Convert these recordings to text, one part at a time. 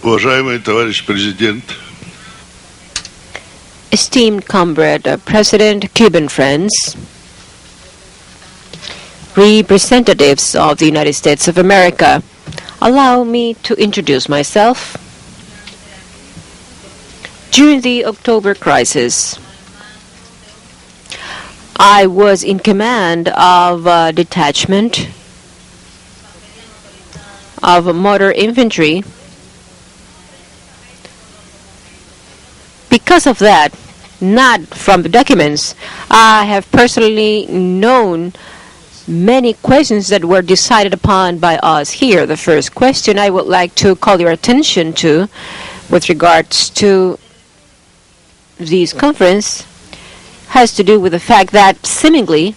Уважаемый товарищ президент, Esteemed comrade, President, Cuban friends, representatives of the United States of America, allow me to introduce myself. During the October crisis, I was in command of a detachment of motor infantry. Because of that, not from the documents, I have personally known many questions that were decided upon by us here. The first question I would like to call your attention to with regards to this conference has to do with the fact that seemingly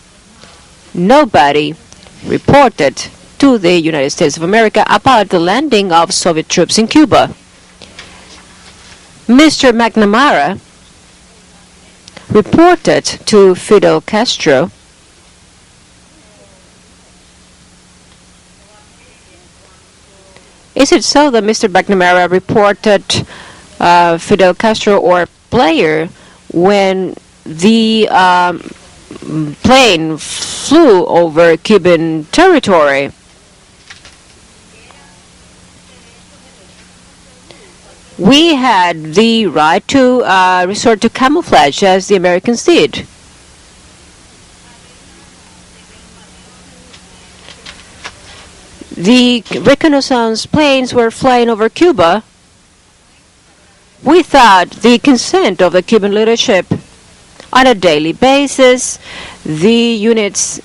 nobody reported to the United States of America about the landing of Soviet troops in Cuba. Mr. McNamara reported to Fidel Castro Is it so that Mr. McNamara reported Fidel Castro or player when the plane flew over Cuban territory? We had the right to resort to camouflage as the Americans did. The reconnaissance planes were flying over Cuba without the consent of the Cuban leadership. On a daily basis, the units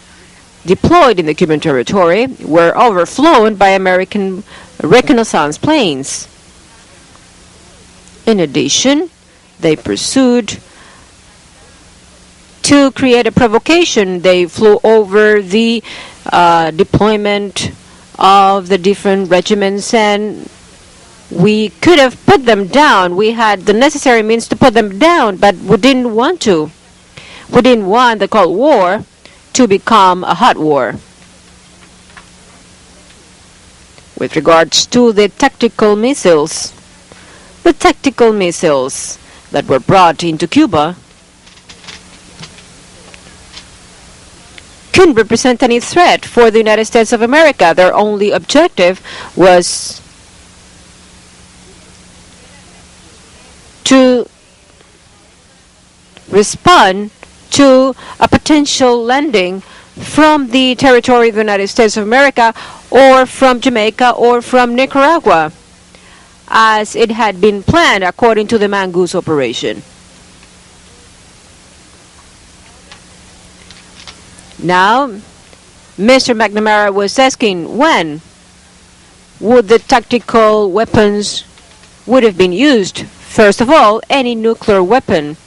deployed in the Cuban territory were overflown by American reconnaissance planes. In addition, they pursued to create a provocation. They flew over the deployment of the different regiments, and we could have put them down. We had the necessary means to put them down, but we didn't want to. We didn't want the Cold War to become a hot war. With regards to the tactical missiles that were brought into Cuba couldn't represent any threat for the United States of America. Their only objective was to respond to a potential landing from the territory of the United States of America or from Jamaica or from Nicaragua, as it had been planned according to the Mongoose operation. Now, Mr. McNamara was asking when would the tactical weapons would have been used. First of all, any nuclear weapon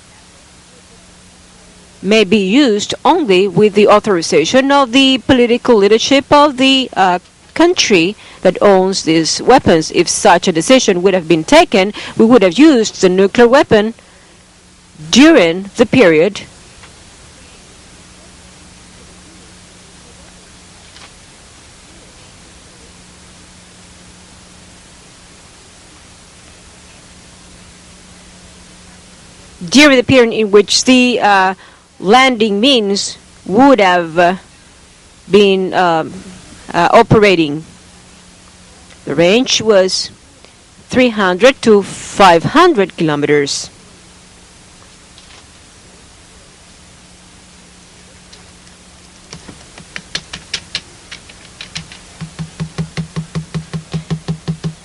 may be used only with the authorization of the political leadership of the country that owns these weapons. If such a decision would have been taken, we would have used the nuclear weapon during the period in which the landing means would have been operating. The range was 300 to 500 kilometers.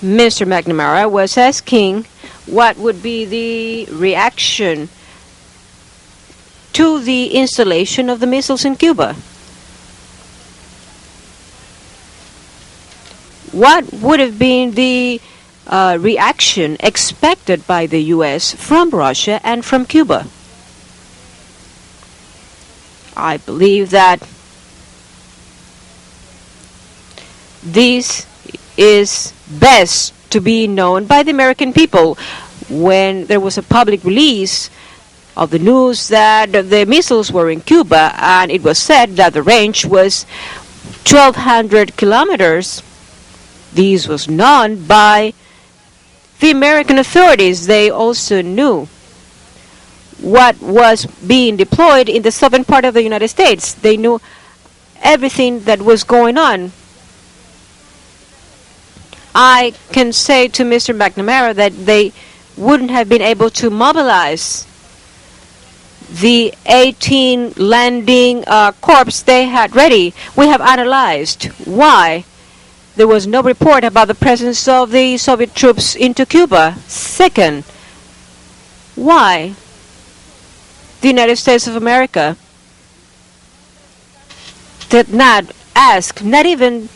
Mr. McNamara was asking what would be the reaction to the installation of the missiles in Cuba. What would have been the reaction expected by the U.S. from Russia and from Cuba? I believe that this is best to be known by the American people. When there was a public release of the news that the missiles were in Cuba, and it was said that the range was 1,200 kilometers, this was known by The American authorities, they also knew what was being deployed in the southern part of the United States. They knew everything that was going on. I can say to Mr. McNamara that they wouldn't have been able to mobilize the 18 landing corps they had ready. We have analyzed why there was no report about the presence of the Soviet troops into Cuba. Second, why the United States of America did not ask, not even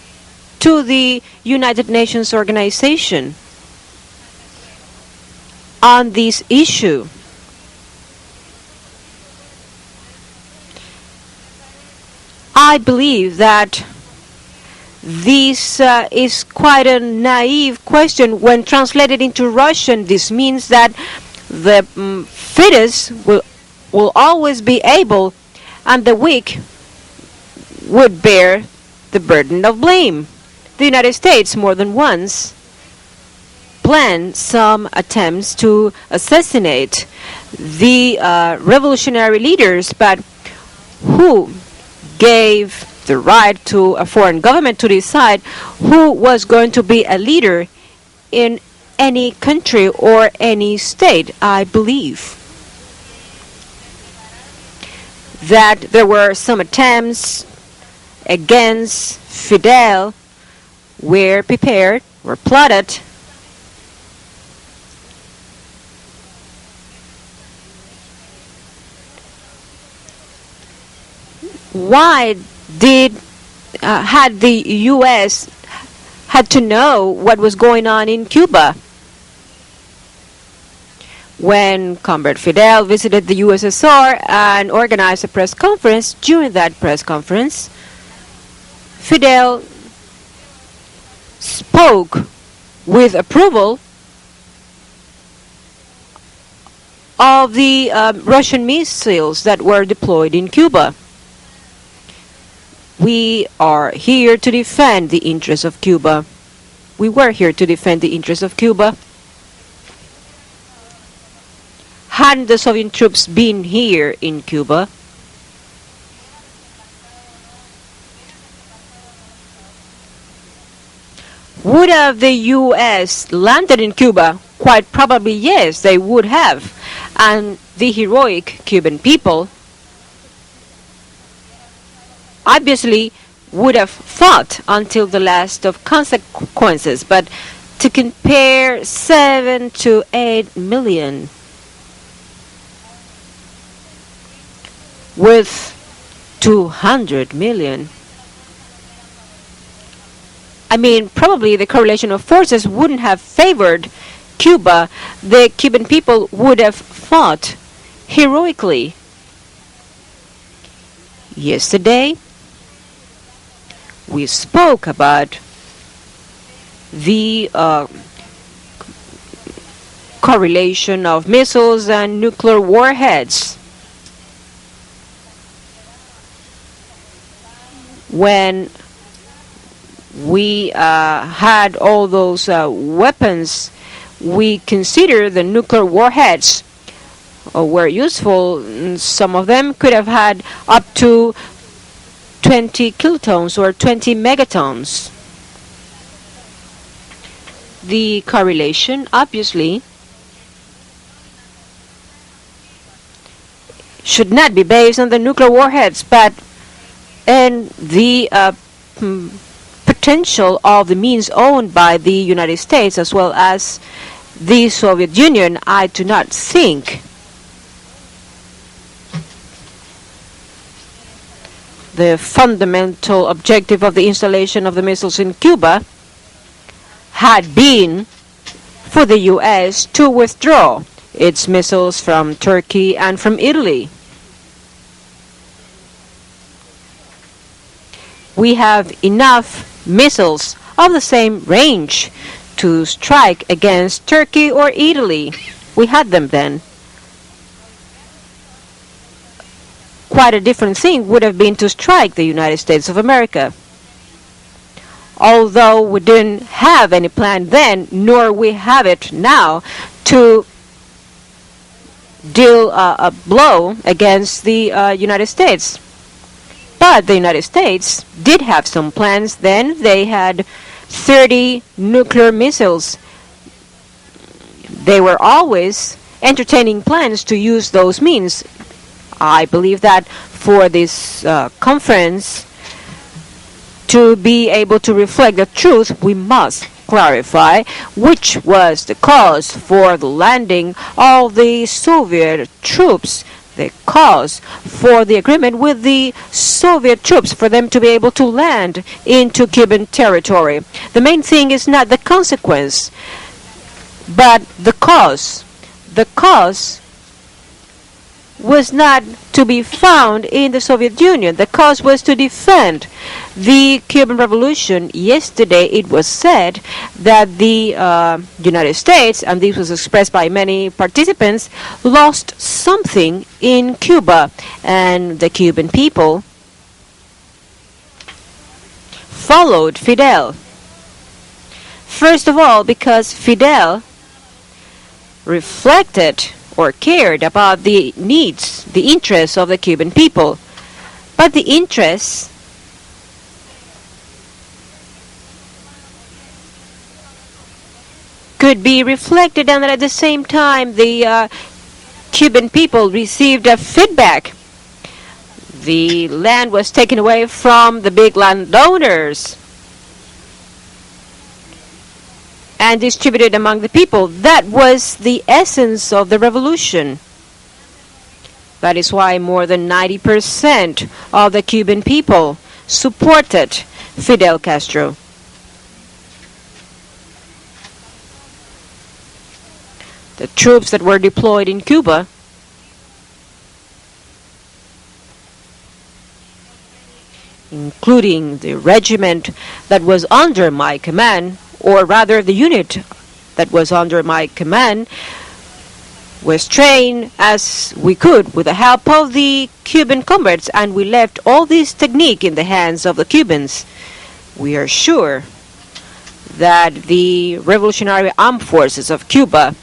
to the United Nations organization, on this issue. I believe that this is quite a naive question. When translated into Russian, this means that the fittest will always be able, and the weak would bear the burden of blame. The United States, more than once, planned some attempts to assassinate the revolutionary leaders, but who gave the right to a foreign government to decide who was going to be a leader in any country or any state? I believe that there were some attempts against Fidel were prepared, were plotted. Why had the U.S. had to know what was going on in Cuba? When Comrade Fidel visited the USSR and organized a press conference, during that press conference, Fidel spoke with approval of the Russian missiles that were deployed in Cuba. We are here to defend the interests of Cuba. We were here to defend the interests of Cuba. Hadn't the Soviet troops been here in Cuba, would have the U.S. landed in Cuba? Quite probably, yes, they would have. And the heroic Cuban people obviously would have fought until the last of consequences. But to compare 7 to 8 million with 200 million, I mean, probably the correlation of forces wouldn't have favored Cuba. The Cuban people would have fought heroically. Yesterday, we spoke about the correlation of missiles and nuclear warheads. When we had all those weapons, we consider the nuclear warheads were useful. Some of them could have had up to 20 kilotons or 20 megatons. The correlation, obviously, should not be based on the nuclear warheads, but in the potential of the means owned by the United States as well as the Soviet Union. I do not think the fundamental objective of the installation of the missiles in Cuba had been for the U.S. to withdraw its missiles from Turkey and from Italy. We have enough missiles of the same range to strike against Turkey or Italy. We had them then. Quite a different thing would have been to strike the United States of America. although we didn't have any plan then, nor we have it now, to deal a blow against the United States. But the United States did have some plans then. They had 30 nuclear missiles. They were always entertaining plans to use those means. I believe that for this conference to be able to reflect the truth, we must clarify which was the cause for the landing of the Soviet troops, the cause for the agreement with the Soviet troops for them to be able to land into Cuban territory. The main thing is not the consequence, but the cause. The cause was not to be found in the Soviet Union. The cause was to defend the Cuban Revolution. Yesterday it was said that the United States, and this was expressed by many participants, lost something in Cuba, and the Cuban people followed Fidel. First of all, because Fidel reflected or cared about the needs, the interests of the Cuban people. But the interests could be reflected, and at the same time the Cuban people received a feedback. The land was taken away from the big landowners and distributed among the people. That was the essence of the revolution. That is why more than 90% of the Cuban people supported Fidel Castro. The troops that were deployed in Cuba including the regiment that was under my command, or rather the unit that was under my command, was trained as we could with the help of the Cuban comrades, and we left all this technique in the hands of the Cubans. We are sure that the Revolutionary Armed Forces of Cuba,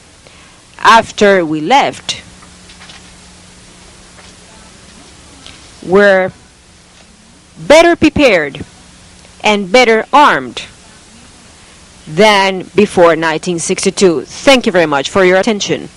after we left, were better prepared and better armed than before 1962. Thank you very much for your attention.